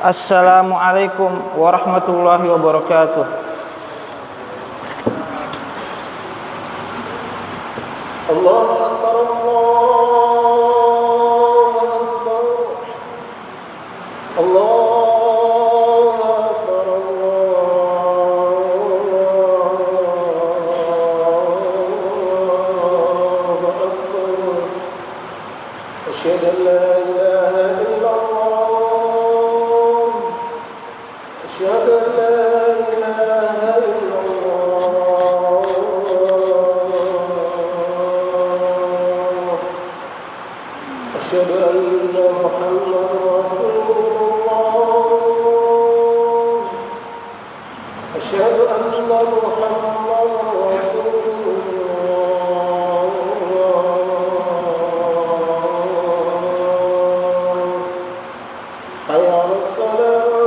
Assalamualaikum warahmatullahi wabarakatuh. Allahu Akbar, Allahu Akbar, Allahu Akbar, Allahu Akbar. Asyhadu an la ilaha illallah. أشهد أن لا إله إلا الله. أشهد أن محمدا رسول الله. أشهد أن محمدا رسول الله. حي على الصلاة.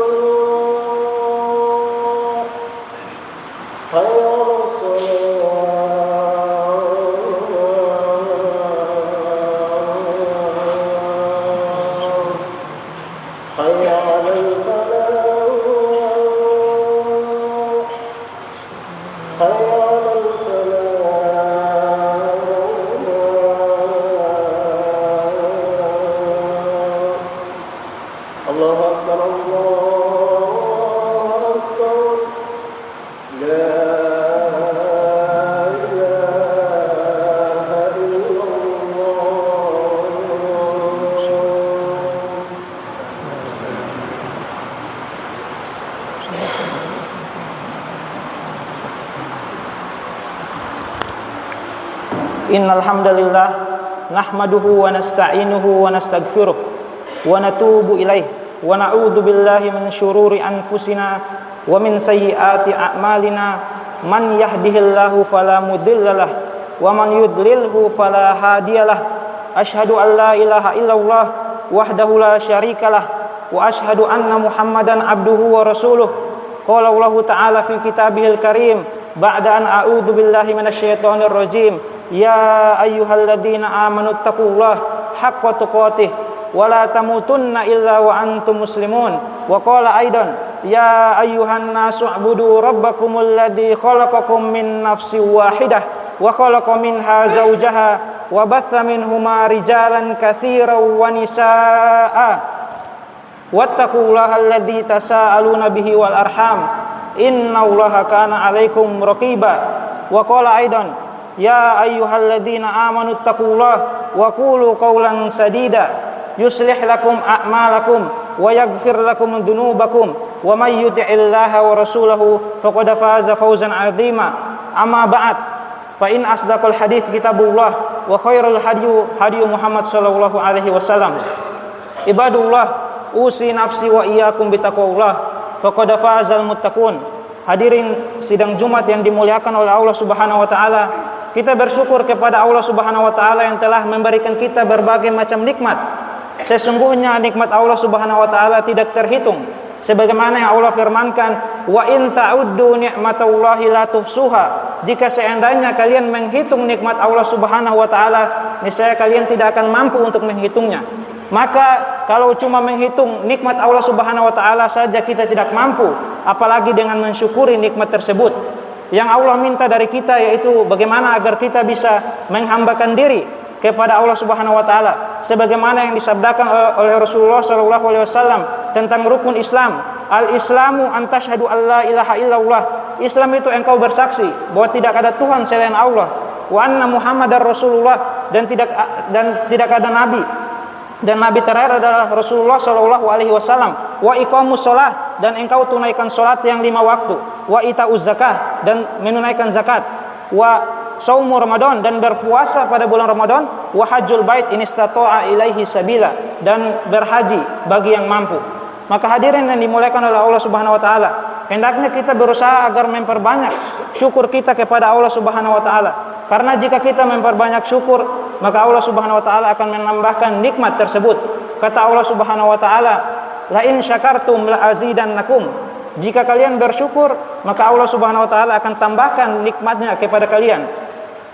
Allahu Akbar, Allahu Akbar. La ilaha illallah. Innal hamdalillah nahmaduhu wa nasta'inuhu wa nastaghfiruh wa natubu ilaih wa na'udzu billahi min syururi anfusina wa min sayyiati a'malina. Man yahdihillahu fala mudhillalah wa man yudlilhu fala hadiyalah. Asyhadu an la ilaha illallah wahdahu la syarikalah wa asyhadu anna Muhammadan abduhu wa rasuluh. Qala Allah ta'ala fi kitabihil karim ba'da an a'udzu billahi minasyaitonir rajim. Ya ayyuhalladzina amanu taqullaha haqqa tuqatih wa la tamutunna illa wa antum muslimun. Wa qala aidan ya ayyuhan nasu ubudu rabbakumul ladzi khalaqakum min nafsin wahidah wa khalaqa minha zawjaha wa batha minhuma rijalan katsiran wa nisaa wattaqullaha alladzi tasaaluna bihi wal arham innallaha kana 'alaikum raqiba. Wa qala aidan ya ayyuhalladzina amanu taqullaha wa qulu qawlan sadida yuslih lakum a'malakum wa yaghfir lakum dhunubakum wa may yuti'illaha wa rasulahu faqad faza fawzan 'azima. Amma ba'd, fa in asdaqal hadits kitabullah wa khairul hadyu Muhammad sallallahu alaihi wasallam. Ibadullah, usi nafsi wa iyyakum bitaqwallah faqad fazal muttaqun. hadirin sidang Jumat yang dimuliakan oleh Allah Subhanahu wa taala, kita bersyukur kepada Allah Subhanahu wa taala yang telah memberikan kita berbagai macam nikmat. Sesungguhnya nikmat Allah Subhanahu wa taala tidak terhitung. Sebagaimana yang Allah firmankan, wa in ta'uddu ni'matallahi la tuhsuha. Jika seandainya kalian menghitung nikmat Allah Subhanahu wa taala, niscaya kalian tidak akan mampu untuk menghitungnya. Maka kalau cuma menghitung nikmat Allah Subhanahu wa taala saja kita tidak mampu, apalagi dengan mensyukuri nikmat tersebut. Yang Allah minta dari kita yaitu bagaimana agar kita bisa menghambakan diri kepada Allah Subhanahu wa taala sebagaimana yang disabdakan oleh Rasulullah sallallahu alaihi wasallam tentang rukun Islam. Al-Islamu an tasyhadu alla ilaha illallah. Islam itu engkau bersaksi bahwa tidak ada Tuhan selain Allah, wa anna Muhammadar Rasulullah, dan tidak ada nabi, dan nabi terakhir adalah Rasulullah sallallahu alaihi wasallam. Wa iqamus shalah, dan engkau tunaikan salat yang 5 waktu. Wa itauz zakah, dan menunaikan zakat. Wa saumu Ramadan, dan berpuasa pada bulan Ramadan. Wa hajjul bait in istata'a ilaihi sabila, dan berhaji bagi yang mampu. Maka hadirin yang dimuliakan oleh Allah Subhanahu wa taala, hendaknya kita berusaha agar memperbanyak syukur kita kepada Allah Subhanahu wa taala. Karena jika kita memperbanyak syukur, maka Allah Subhanahu wa taala akan menambahkan nikmat tersebut. Kata Allah Subhanahu wa taala, la in syakartum la azidannakum. Jika kalian bersyukur, maka Allah Subhanahu wa taala akan tambahkan nikmatnya kepada kalian.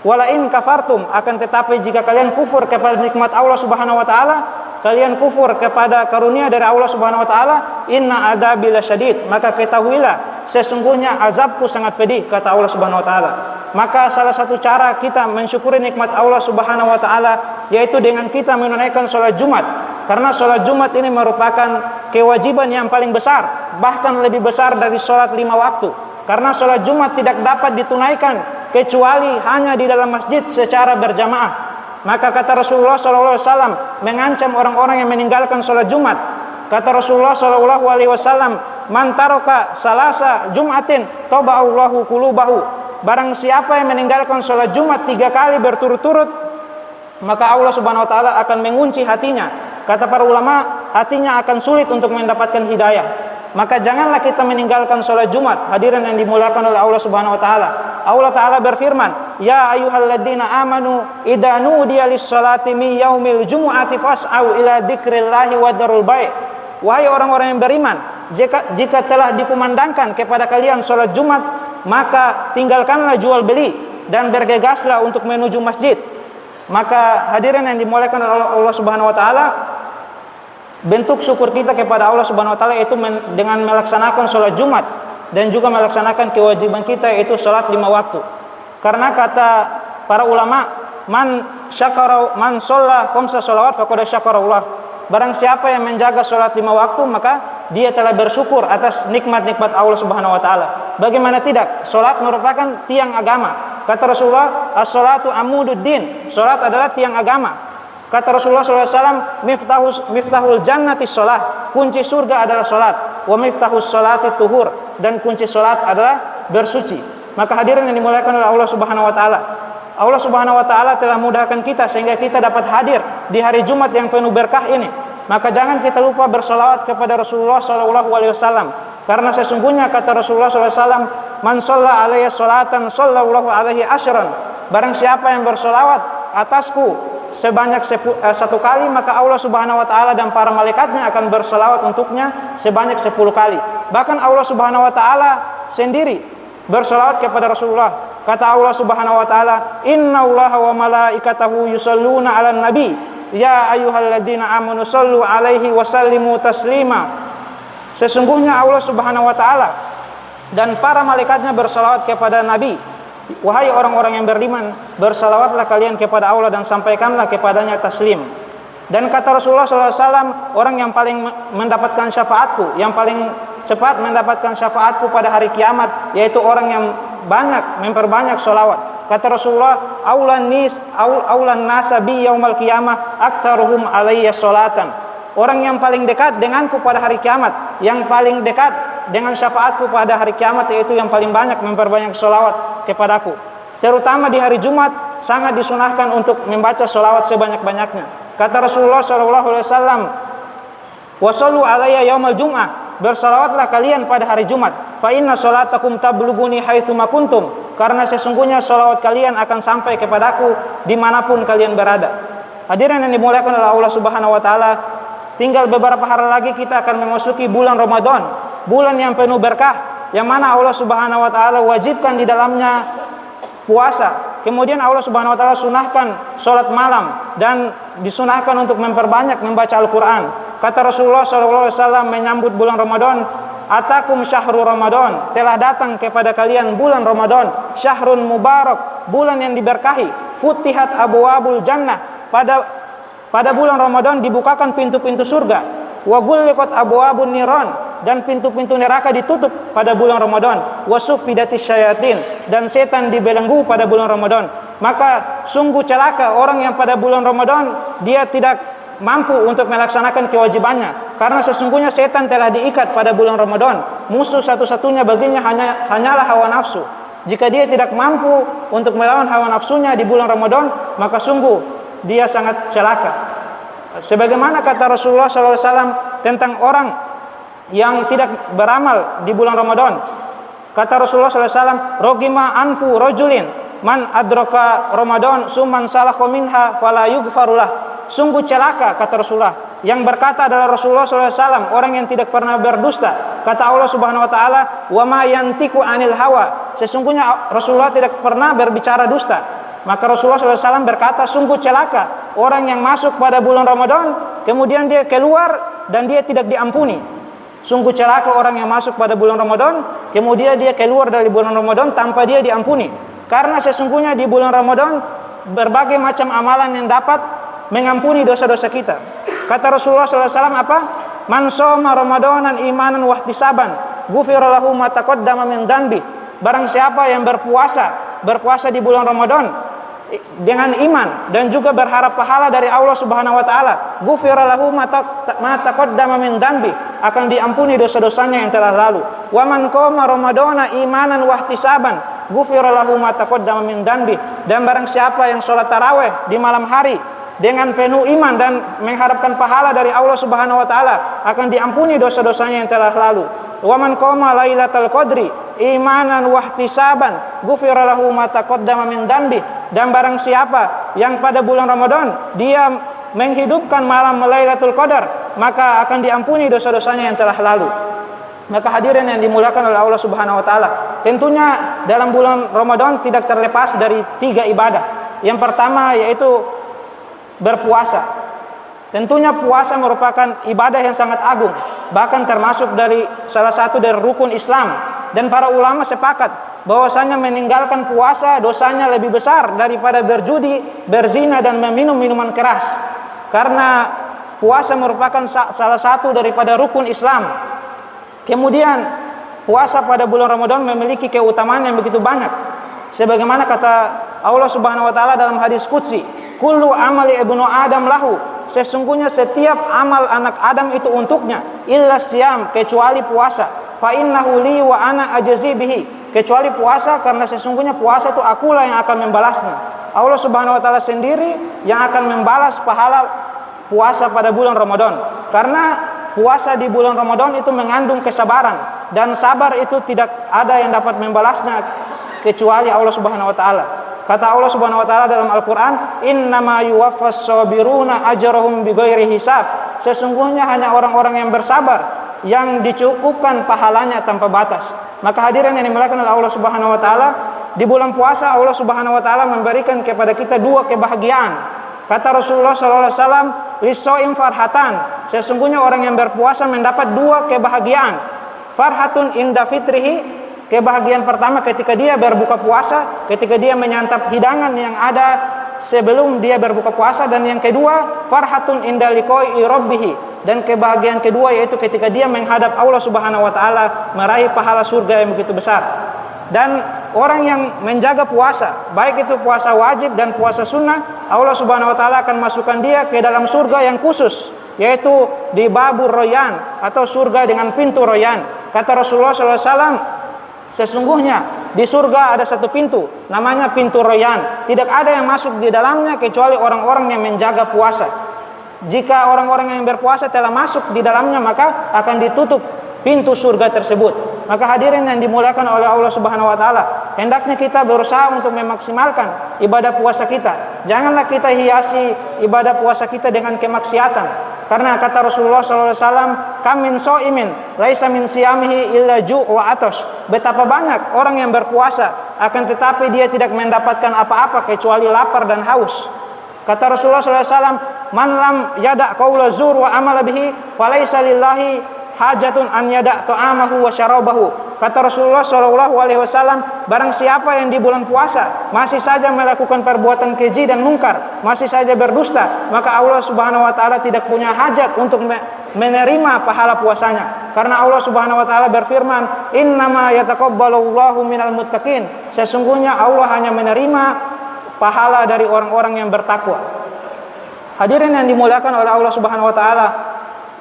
Wala in kafartum, akan tetapi jika kalian kufur kepada nikmat Allah Subhanahu wa taala, kalian kufur kepada karunia dari Allah Subhanahu wa taala, inna adzabi lasyadid, maka ketahuilah sesungguhnya azabku sangat pedih, kata Allah Subhanahu wa taala. Maka salah satu cara kita mensyukuri nikmat Allah Subhanahu wa taala yaitu dengan kita menunaikan salat Jumat. Karena salat Jumat ini merupakan kewajiban yang paling besar, bahkan lebih besar dari salat 5 waktu. Karena salat Jumat tidak dapat ditunaikan kecuali hanya di dalam masjid secara berjamaah. Maka kata Rasulullah SAW mengancam orang-orang yang meninggalkan sholat Jumat. Kata Rasulullah SAW, man taraka salasa Jumatin taba'allahu qulubahu. Barang siapa yang meninggalkan sholat Jumat 3 kali berturut-turut, maka Allah Subhanahu wa taala akan mengunci hatinya. Kata para ulama, hatinya akan sulit untuk mendapatkan hidayah. Maka janganlah kita meninggalkan sholat Jumat, hadirin yang dimuliakan oleh Allah Subhanahu wa taala. Allah taala berfirman, ya ayyuhalladzina amanu idza nudiya lis-salati min yaumil jumu'ati fas'au ila dzikrillahi wa dzarul bai'. Wahai orang-orang yang beriman, jika telah dikumandangkan kepada kalian sholat Jumat, maka tinggalkanlah jual beli dan bergegaslah untuk menuju masjid. Maka hadirin yang dimuliakan oleh Allah Subhanahu wa taala, bentuk syukur kita kepada Allah Subhanahu wa taala itu dengan melaksanakan sholat Jumat dan juga melaksanakan kewajiban kita yaitu sholat 5 waktu. Karena kata para ulama, man shalla khamsa sholawat faqad syakarallah. Barang siapa yang menjaga sholat 5 waktu, maka dia telah bersyukur atas nikmat-nikmat Allah Subhanahu wa taala. Bagaimana tidak? Sholat merupakan tiang agama. Kata Rasulullah, as-sholatu amududdin. Sholat adalah tiang agama. Kata Rasulullah SAW, miftahul jannati sholat, kunci surga adalah sholat. Wa miftahus sholati tuhur, dan kunci sholat adalah bersuci. Maka hadirin yang dimuliakan oleh Allah Subhanahu wa taala, Allah Subhanahu wa taala telah mudahkan kita sehingga kita dapat hadir di hari Jumat yang penuh berkah ini. Maka jangan kita lupa bersolawat kepada Rasulullah SAW. Karena sesungguhnya kata Rasulullah SAW, man shalla alaihi sholatan sallallahu alaihi asyran. Barang siapa yang bersolawat atasku sebanyak 1 kali, maka Allah Subhanahu wa taala dan para malaikatnya akan berselawat untuknya sebanyak 10 kali. Bahkan Allah Subhanahu wa taala sendiri berselawat kepada Rasulullah. Kata Allah Subhanahu wa taala, innallaha wa malaikatahu yusholluna 'alan nabi ya ayyuhalladzina amanu shallu 'alaihi wa sallimu taslima. Sesungguhnya Allah Subhanahu wa taala dan para malaikatnya berselawat kepada nabi. Wahai orang-orang yang beriman, bersalawatlah kalian kepada Allah dan sampaikanlah kepadanya taslim. Dan kata Rasulullah SAW, orang yang paling mendapatkan syafaatku, yang paling cepat mendapatkan syafaatku pada hari kiamat, yaitu orang yang memperbanyak sholawat. Kata Rasulullah, aulan nasa bi yaumal qiyamah aktsaruhum alayya sholatan. Orang yang paling dekat denganku pada hari kiamat, yang paling dekat dengan syafaatku pada hari kiamat, yaitu yang paling banyak memperbanyak sholawat kepadaku. Terutama di hari Jumat sangat disunahkan untuk membaca sholawat sebanyak-banyaknya. Kata Rasulullah SAW, wasallu alayya yaumal jum'ah, bersalawatlah kalian pada hari Jumat. Fa inna sholatakum tablughuni haitsu ma kuntum, karena sesungguhnya salawat kalian akan sampai kepadaku dimanapun kalian berada. Hadirin yang dimuliakan oleh Allah Subhanahu wa taala, tinggal beberapa hari lagi kita akan memasuki bulan Ramadan, bulan yang penuh berkah, yang mana Allah Subhanahu wa taala wajibkan di dalamnya puasa. Kemudian Allah Subhanahu wa taala sunahkan salat malam dan disunahkan untuk memperbanyak membaca Al-Qur'an. Kata Rasulullah sallallahu alaihi wasallam menyambut bulan Ramadan, "Atakum syahrul Ramadan," telah datang kepada kalian bulan Ramadan, syahrun mubarak, bulan yang diberkahi. Futihat abwabul jannah, pada bulan Ramadan dibukakan pintu-pintu surga. Wa ghulliqat abwabun niran, dan pintu-pintu neraka ditutup pada bulan Ramadan. Wa suffidatis syayatin, dan setan dibelenggu pada bulan Ramadan. Maka sungguh celaka orang yang pada bulan Ramadan dia tidak mampu untuk melaksanakan kewajibannya, karena sesungguhnya setan telah diikat pada bulan Ramadan. Musuh satu-satunya baginya hanyalah hawa nafsu. Jika dia tidak mampu untuk melawan hawa nafsunya di bulan Ramadan, maka sungguh dia sangat celaka. Sebagaimana kata Rasulullah SAW tentang orang yang tidak beramal di bulan Ramadan. Kata Rasulullah SAW, "Rogima anfu rojulin man adraka Ramadan summan salakha minha fala yughfarulah." Sungguh celaka, kata Rasulullah. Yang berkata adalah Rasulullah SAW, orang yang tidak pernah berdusta. Kata Allah Subhanahu Wa Taala, "Wa ma yantiqu anil hawa." Sesungguhnya Rasulullah tidak pernah berbicara dusta. Maka Rasulullah SAW berkata, sungguh celaka orang yang masuk pada bulan Ramadan, kemudian dia keluar dan dia tidak diampuni. Sungguh celaka orang yang masuk pada bulan Ramadan, kemudian dia keluar dari bulan Ramadan tanpa dia diampuni. Karena sesungguhnya di bulan Ramadan berbagai macam amalan yang dapat mengampuni dosa-dosa kita. Kata Rasulullah SAW apa? "Man shoma Ramadanan imanan wa ihtisaban, ghufira lahu ma taqaddama min dhanbi." Barang siapa yang berpuasa di bulan Ramadan dengan iman dan juga berharap pahala dari Allah Subhanahu wa taala, ghufira lahu ma taqaddama min dhanbi, akan diampuni dosa-dosanya yang telah lalu. Wa man qama ramadhana imanan wa ihtisaban, ghufira lahu ma taqaddama min dhanbi. Dan barang siapa yang salat tarawih di malam hari dengan penuh iman dan mengharapkan pahala dari Allah Subhanahu wa taala, akan diampuni dosa-dosanya yang telah lalu. Wa man qama lailatal qadri imanan wa ihtisaban, ghufira lahu ma taqaddama min dhanbi. Dan barang siapa yang pada bulan Ramadan dia menghidupkan malam Lailatul Qadar, maka akan diampuni dosa-dosanya yang telah lalu. Maka hadirin yang dimuliakan oleh Allah Subhanahu wa taala, tentunya dalam bulan Ramadan tidak terlepas dari 3 ibadah. Yang pertama yaitu berpuasa. Tentunya puasa merupakan ibadah yang sangat agung, bahkan termasuk dari salah satu dari rukun Islam. Dan para ulama sepakat bahwasanya meninggalkan puasa dosanya lebih besar daripada berjudi, berzina dan meminum minuman keras. Karena puasa merupakan salah satu daripada rukun Islam. Kemudian puasa pada bulan Ramadan memiliki keutamaan yang begitu banyak. Sebagaimana kata Allah Subhanahu wa taala dalam hadis qudsi, "Kullu amali ibnu Adam lahu." Sesungguhnya setiap amal anak Adam itu untuknya, illa siyam, kecuali puasa. Fa innahu li wa ana ajzi bihi, kecuali puasa, karena sesungguhnya puasa itu akulah yang akan membalasnya. Allah Subhanahu wa taala sendiri yang akan membalas pahala puasa pada bulan Ramadan. Karena puasa di bulan Ramadan itu mengandung kesabaran, dan sabar itu tidak ada yang dapat membalasnya kecuali Allah Subhanahu wa taala. Kata Allah Subhanahu wa taala dalam Al-Qur'an, "Innama yuwaffas sabiruna ajrahum bighairi hisab." Sesungguhnya hanya orang-orang yang bersabar yang dicukupkan pahalanya tanpa batas. Maka hadirin yang dimuliakan oleh Allah Subhanahu wa taala, di bulan puasa Allah Subhanahu wa taala memberikan kepada kita 2 kebahagiaan. Kata Rasulullah sallallahu alaihi wasallam, "Lis-shaim farhatan." Sesungguhnya orang yang berpuasa mendapat 2 kebahagiaan. Farhatun inda fitrihi, kebahagiaan pertama ketika dia berbuka puasa, ketika dia menyantap hidangan yang ada sebelum dia berbuka puasa. Dan yang kedua, farhatun inda liqa'i rabbih, dan kebahagiaan kedua yaitu ketika dia menghadap Allah Subhanahu wa taala, meraih pahala surga yang begitu besar. Dan orang yang menjaga puasa, baik itu puasa wajib dan puasa sunnah, Allah Subhanahu wa taala akan masukkan dia ke dalam surga yang khusus, yaitu di Babur Royan, atau surga dengan pintu Royan. Kata Rasulullah SAW, sesungguhnya di surga ada satu pintu, namanya pintu Royan. Tidak ada yang masuk di dalamnya kecuali orang-orang yang menjaga puasa. Jika orang-orang yang berpuasa telah masuk di dalamnya, maka akan ditutup pintu surga tersebut. Maka hadirin yang dimuliakan oleh Allah Subhanahu wa taala, hendaknya kita berusaha untuk memaksimalkan ibadah puasa kita. Janganlah kita hiasi ibadah puasa kita dengan kemaksiatan. Karena kata Rasulullah SAW, kam min shaimin laisa min siyamihi illa ju' wa atash. Betapa banyak orang yang berpuasa akan tetapi dia tidak mendapatkan apa-apa kecuali lapar dan haus. Kata Rasulullah SAW, man lam yada' qaula zur wa amala bihi falaisa lillahi hajatun an yada' ta'amahu wa syarabahu. Kata Rasulullah SAW, barang siapa yang di bulan puasa masih saja melakukan perbuatan keji dan mungkar, masih saja berdusta, maka Allah Subhanahu wa taala tidak punya hajat untuk menerima pahala puasanya. Karena Allah Subhanahu wa taala berfirman, innama yataqabbalullahu minal muttaqin. Sesungguhnya Allah hanya menerima pahala dari orang-orang yang bertakwa. Hadirin yang dimuliakan oleh Allah Subhanahu wa taala,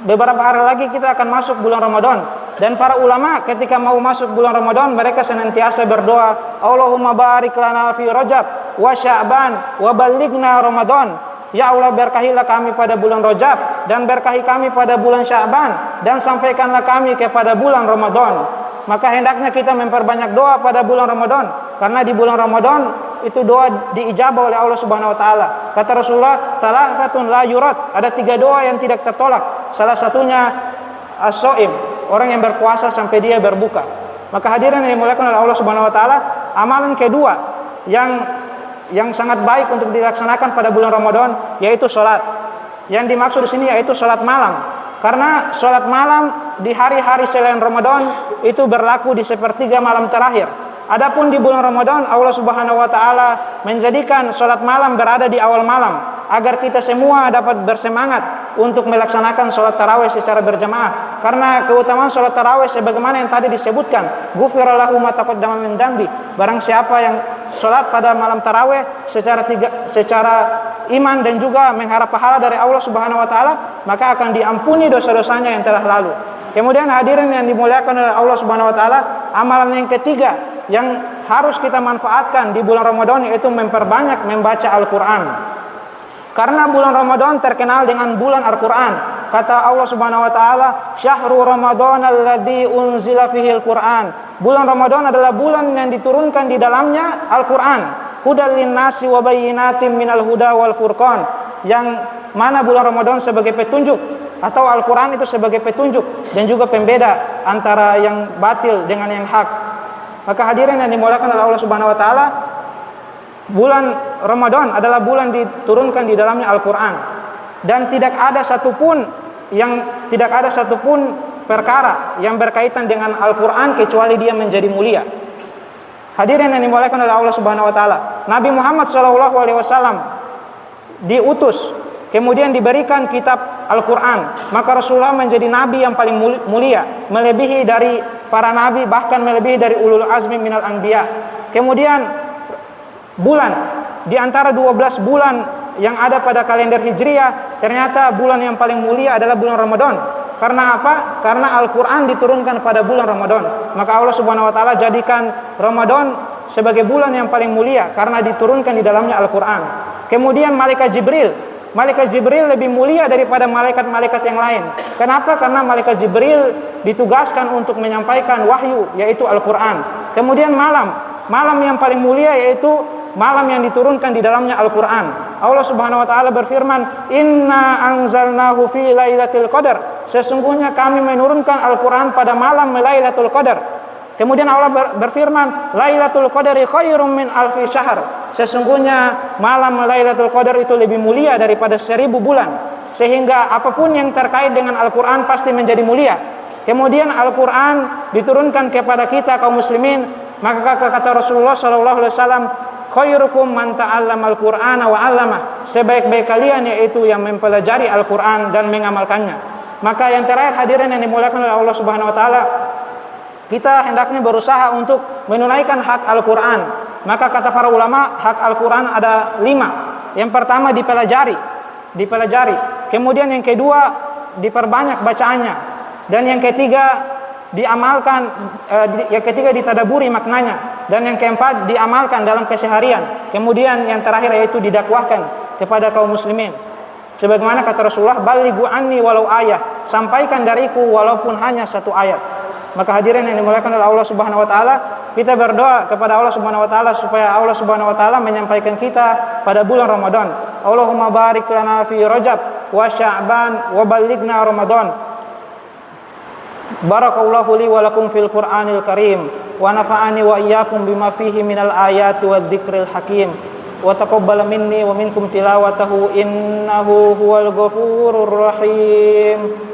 beberapa hari lagi kita akan masuk bulan Ramadan, dan para ulama ketika mau masuk bulan Ramadan mereka senantiasa berdoa, Allahumma barik lana fi Rajab wa Sya'ban wa ballighna Ramadan. Ya Allah, berkahilah kami pada bulan Rajab dan berkahi kami pada bulan Sya'ban dan sampaikanlah kami kepada bulan Ramadan. Maka hendaknya kita memperbanyak doa pada bulan Ramadan, karena di bulan Ramadan itu doa diijabah oleh Allah Subhanahu wa taala. Kata Rasulullah, salatatun la yurat, ada 3 doa yang tidak tertolak. Salah satunya as-shaim, orang yang berpuasa sampai dia berbuka. Maka hadirin yang dimuliakan oleh Allah Subhanahu wa taala, amalan kedua yang sangat baik untuk dilaksanakan pada bulan Ramadan yaitu salat. Yang dimaksud di sini yaitu salat malam. Karena salat malam di hari-hari selain Ramadan itu berlaku di sepertiga malam terakhir. Adapun di bulan Ramadan Allah Subhanahu wa taala menjadikan salat malam berada di awal malam agar kita semua dapat bersemangat untuk melaksanakan salat tarawih secara berjamaah. Karena keutamaan salat tarawih sebagaimana yang tadi disebutkan, ghufira lahu ma taqaddama min dzambi. Barang siapa yang salat pada malam tarawih secara iman dan juga mengharap pahala dari Allah Subhanahu wa taala, maka akan diampuni dosa-dosanya yang telah lalu. Kemudian hadirin yang dimuliakan oleh Allah Subhanahu wa taala, amalan yang ketiga yang harus kita manfaatkan di bulan Ramadan yaitu memperbanyak membaca Al-Qur'an. Karena bulan Ramadan terkenal dengan bulan Al-Qur'an. Kata Allah Subhanahu wa taala, "Syahrul Ramadan alladzi unzila fihi Al-Qur'an." Bulan Ramadan adalah bulan yang diturunkan di dalamnya Al-Qur'an. Hudal linnasi wa bayyinatin minal huda wal furqan. Yang mana bulan Ramadan sebagai petunjuk, atau Al-Qur'an itu sebagai petunjuk dan juga pembeda antara yang batil dengan yang hak. Maka hadirin yang dimuliakan oleh Allah Subhanahu wa taala, bulan Ramadan adalah bulan diturunkan di dalamnya Al-Qur'an, dan tidak ada satupun perkara yang berkaitan dengan Al-Qur'an kecuali dia menjadi mulia. Hadirin yang dimuliakan oleh Allah Subhanahu wa taala, Nabi Muhammad SAW diutus, kemudian diberikan kitab Al-Qur'an, maka Rasulullah menjadi nabi yang paling mulia, melebihi dari para nabi, bahkan melebihi dari ulul azmi minal anbiya. Kemudian bulan di antara 12 bulan yang ada pada kalender Hijriah, ternyata bulan yang paling mulia adalah bulan Ramadan. Karena apa? Karena Al-Qur'an diturunkan pada bulan Ramadan. Maka Allah Subhanahu wa taala jadikan Ramadan sebagai bulan yang paling mulia karena diturunkan di dalamnya Al-Qur'an. Kemudian malaikat Jibril lebih mulia daripada malaikat-malaikat yang lain. Kenapa? Karena malaikat Jibril ditugaskan untuk menyampaikan wahyu, yaitu Al-Qur'an. Kemudian malam yang paling mulia yaitu malam yang diturunkan di dalamnya Al-Qur'an. Allah Subhanahu wa taala berfirman, "Inna anzalnahu fi lailatul qadar." Sesungguhnya kami menurunkan Al-Qur'an pada malam Lailatul Qadar. Kemudian Allah berfirman, "Lailatul Qadari khairum min alfi syahr." Sesungguhnya malam Lailatul Qadar itu lebih mulia daripada 1000 bulan. Sehingga apapun yang terkait dengan Al-Qur'an pasti menjadi mulia. Kemudian Al-Qur'an diturunkan kepada kita kaum muslimin, maka kata Rasulullah SAW, "Khairukum man ta'allamal Qur'ana wa 'allamah." Sebaik-baik kalian yaitu yang mempelajari Al-Qur'an dan mengamalkannya. Maka yang terakhir hadirin yang dimuliakan oleh Allah Subhanahu wa taala, kita hendaknya berusaha untuk menunaikan hak Al-Qur'an. Maka kata para ulama, hak Al-Qur'an ada 5. Yang pertama dipelajari. Kemudian yang kedua diperbanyak bacaannya. Dan yang ketiga diamalkan, yang ketiga ditadaburi maknanya. Dan yang keempat diamalkan dalam keseharian. Kemudian yang terakhir yaitu didakwahkan kepada kaum muslimin. Sebagaimana kata Rasulullah, balighu anni walau ayah, sampaikan dariku walaupun hanya satu ayat. Maka hadirin yang dimuliakan oleh Allah Subhanahu wa taala, kita berdoa kepada Allah Subhanahu wa taala supaya Allah Subhanahu wa taala menyampaikan kita pada bulan Ramadan. Allahumma barik lana fi Rajab wa Sya'ban wa ballighna Ramadan. Barakallahu li wa lakum fil Qur'anil Karim wa nafa'ani wa iyyakum bima fihi minal ayati wad dzikril hakim. Wa taqabbal minni wa minkum tilawatahu innahu huwal ghafurur rahim.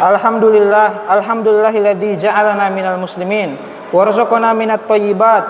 Alhamdulillahilladzi ja'alana minal muslimin wa razaqana minat thayyibat.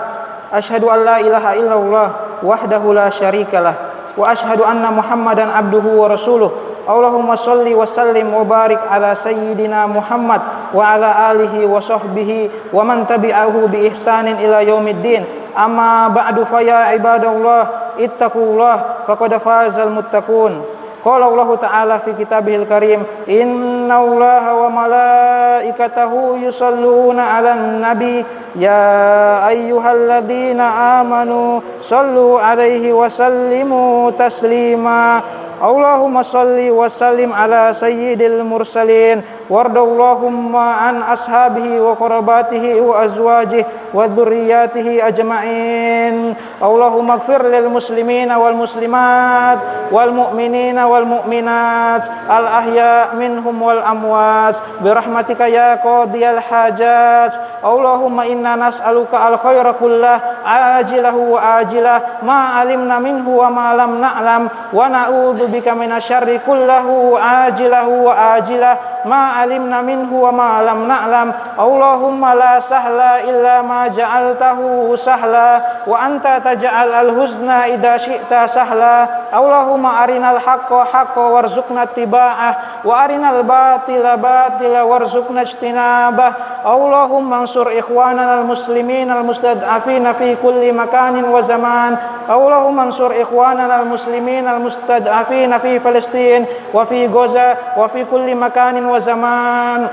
Asyhadu an la ilaha illallah wahdahu la syarikalah wa asyhadu anna Muhammadan abduhu wa rasuluh. Allahumma shalli wa sallim wa barik ala sayyidina Muhammad wa ala alihi wa sahbihi wa man tabi'ahu bi ihsanin ila yaumiddin. Amma ba'du fa ya ibadallah ittaqullah faqad fazal muttaqun. Qala Allah Ta'ala fi kitabihil karim, innallaha wa malaikatahu yusalluna 'alan nabi ya ayyuhalladzina amanu sallu 'alaihi wa sallimu taslima. Allahumma salli wa sallim ala sayyidil mursalin wardallahumma an ashabihi wa qarabatihi wa azwajihi wa dzurriyyatihi ajma'in. Allahumma ighfir lil muslimina wal muslimat wal mu'minina wal mu'minat al ahya minhum wal amwat bi rahmatika ya qadiyal hajat. Allahumma inna nas'aluka al khaira kullah ajilahu wa ajilah ma alimna minhu wa ma lam na'lam wa na'udzu bika minasyarri kullahu ajilahu wa ajilah ma alimna minhu wa ma lam na'lam. Allahumma la sahla illa ma ja'altahu sahla wa anta taj'al al-huzna idza syi'ta sahla. Allahumma arinal haqqa haqqan warzuqna ittiba'ah wa arinal batila batila warzuqna ijtinabah. Allahumma ansur ikhwanana al-muslimin al-mustad'afina fi kulli makanin wa zaman. Allahumma ansur ikhwanana al-muslimin al-mustad'afina fi Palestin wa fi Gaza wa fi kulli makanin wa zaman.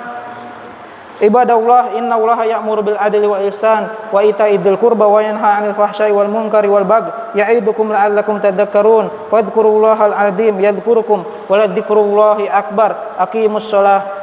Ibadallah, innallaha ya'muru bil adli wa ihsan wa ita'i dzil qurba wa yanha 'anil fahsya'i wal munkari wal baghi ya'idukum la'allakum tadhakkarun. Fadhkurullahal 'azim yadhkurukum wa la dzikrullahi akbar. Aqimus shalah.